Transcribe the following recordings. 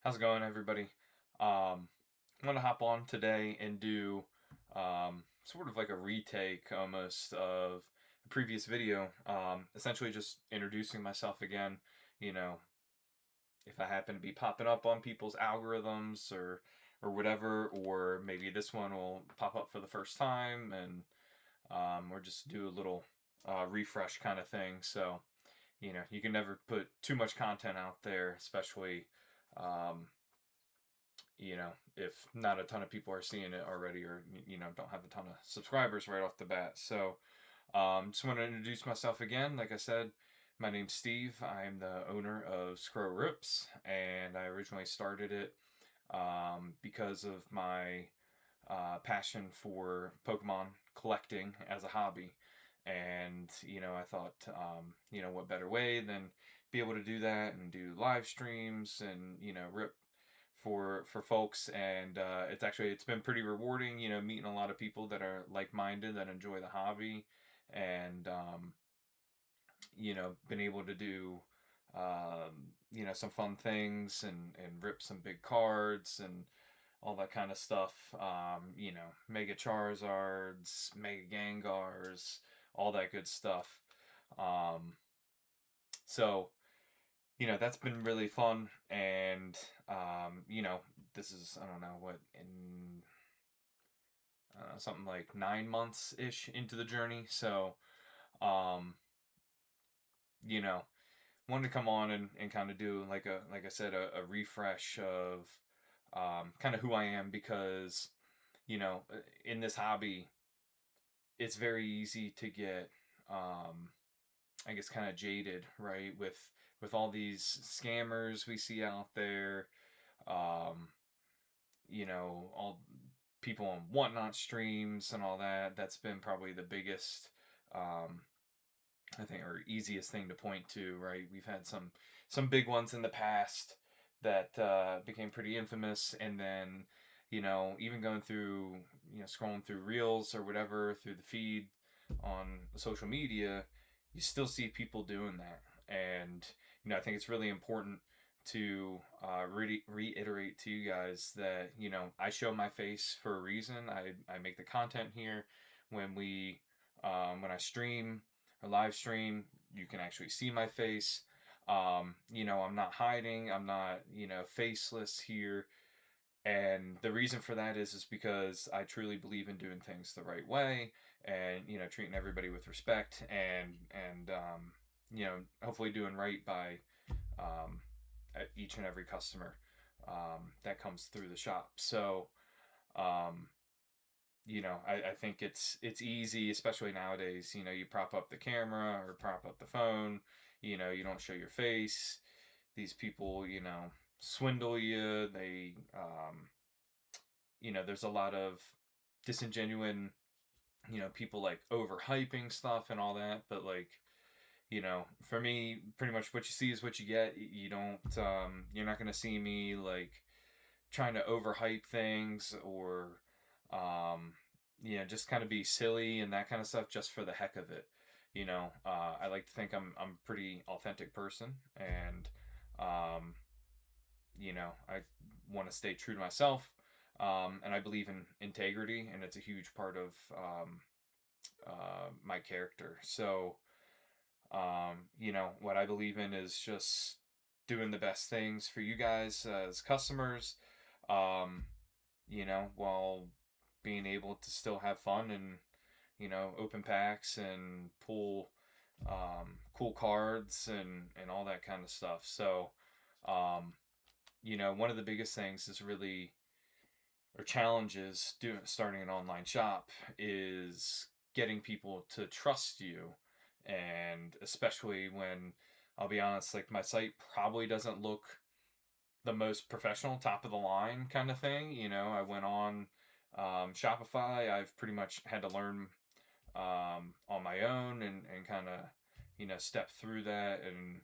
How's it going, everybody? I'm gonna hop on today and do sort of like a retake almost of a previous video. Essentially, just introducing myself again. You know, if I happen to be popping up on people's algorithms or whatever, or maybe this one will pop up for the first time, and or just do a little refresh kind of thing. So you can never put too much content out there, especially. Um, if not a ton of people are seeing it already or, don't have a ton of subscribers right off the bat. So, just want to introduce myself again. Like I said, my name's Steve. I'm the owner of Scrow Rips, and I originally started it because of my passion for Pokemon collecting as a hobby. And, I thought, what better way than be able to do that and do live streams and, rip for folks. And it's been pretty rewarding, meeting a lot of people that are like-minded, that enjoy the hobby. And, been able to do, some fun things and rip some big cards and all that kind of stuff. Mega Charizards, Mega Gengars, all that good stuff. Um, so, that's been really fun. And, this is, I don't know, what, in something like 9 months ish into the journey. So, um, you know, wanted to come on and kind of do like I said, a refresh of kind of who I am because in this hobby it's very easy to get um, I guess kind of jaded, right, with all these scammers we see out there, um, all people on whatnot streams and all that. That's been probably the biggest um, I think, or easiest thing to point to, right? We've had some big ones in the past that became pretty infamous, and then even going through scrolling through reels or whatever through the feed on social media, you still see people doing that, and I think it's really important to reiterate to you guys that I show my face for a reason. I make the content here when when I stream or live stream, you can actually see my face. I'm not hiding. I'm not, faceless here. And the reason for that is because I truly believe in doing things the right way and, treating everybody with respect and hopefully doing right by um, each and every customer that comes through the shop. So, um, I think it's easy, especially nowadays. You prop up the camera or prop up the phone. You don't show your face. These people, swindle you. There's a lot of disingenuine, people like overhyping stuff and all that. But like, for me, pretty much what you see is what you get. You don't, you're not gonna see me like trying to overhype things or um just kind of be silly and that kind of stuff just for the heck of it. I like to think I'm a pretty authentic person, and um I want to stay true to myself, and I believe in integrity, and it's a huge part of my character. So what I believe in is just doing the best things for you guys as customers, um, while being able to still have fun and, open packs and pull cool cards and all that kind of stuff. So, um, one of the biggest things is really, or challenges doing starting an online shop is getting people to trust you, and especially when I'll be honest, like my site probably doesn't look the most professional, top of the line kind of thing. I went on Shopify. I've pretty much had to learn on my own and kind of step through that and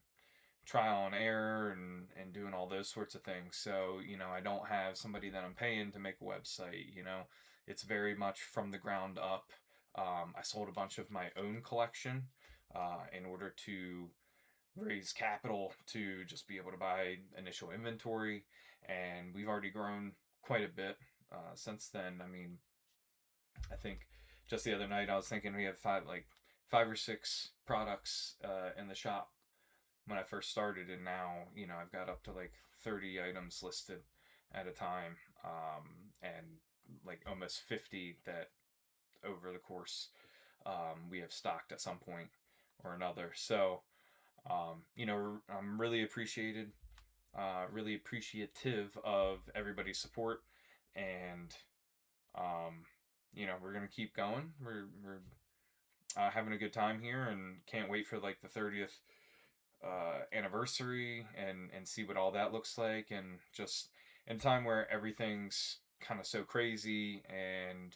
trial and error and doing all those sorts of things. So, I don't have somebody that I'm paying to make a website. It's very much from the ground up. I sold a bunch of my own collection in order to raise capital to just be able to buy initial inventory, and we've already grown quite a bit since then. I mean, I think just the other night I was thinking we had five or six products in the shop when I first started, and now I've got up to like 30 items listed at a time, and like almost 50 that over the course we have stocked at some point or another. So I'm really appreciative of everybody's support, and um, we're gonna keep going. We're having a good time here, and can't wait for like the 30th anniversary and see what all that looks like, and just in a time where everything's kind of so crazy, and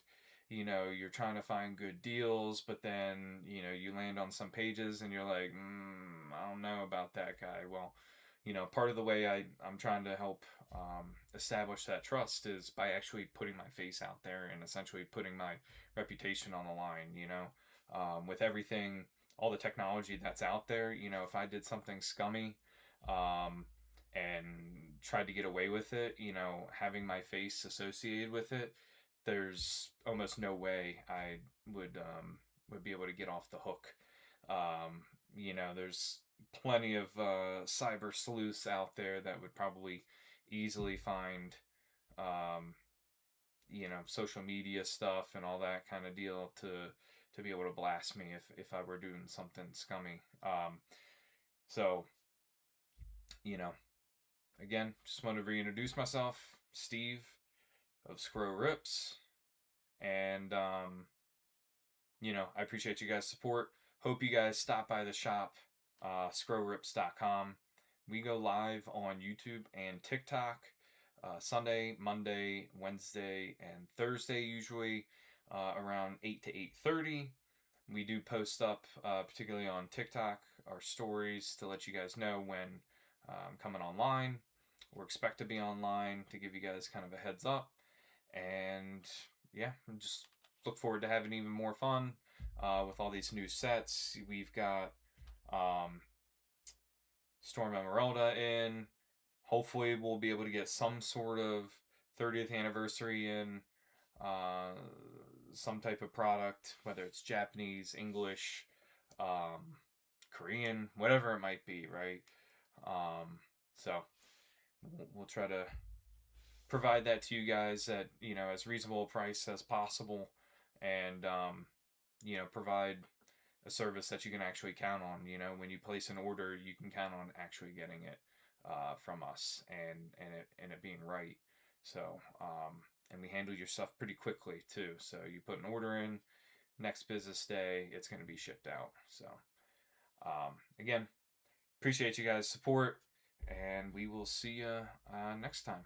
you're trying to find good deals, but then you land on some pages and you're like, I don't know about that guy. Well, part of the way I'm trying to help establish that trust is by actually putting my face out there and essentially putting my reputation on the line. With everything, all the technology that's out there, if I did something scummy um, and tried to get away with it, having my face associated with it, there's almost no way I would be able to get off the hook. There's plenty of cyber sleuths out there that would probably easily find um, social media stuff and all that kind of deal to be able to blast me if I were doing something scummy. So you know, again, just wanted to reintroduce myself, Steve of Scrow Rips, and I appreciate you guys' support. Hope you guys stop by the shop, scrowrips.com. We go live on YouTube and TikTok Sunday, Monday, Wednesday, and Thursday usually around 8 to 8:30. We do post up, particularly on TikTok, our stories to let you guys know when I'm coming online or expect to be online, to give you guys kind of a heads up. And yeah, just look forward to having even more fun with all these new sets. We've got um, Storm Emeralda in. Hopefully, we'll be able to get some sort of 30th anniversary in, uh, some type of product, whether it's Japanese, English, um, Korean, whatever it might be, right? Um, so we'll try to provide that to you guys at as reasonable a price as possible, and provide a service that you can actually count on. When you place an order, you can count on actually getting it from us, and it being right. So and we handle your stuff pretty quickly too. So you put an order in, next business day, it's going to be shipped out. So again, appreciate you guys' support, and we will see you next time.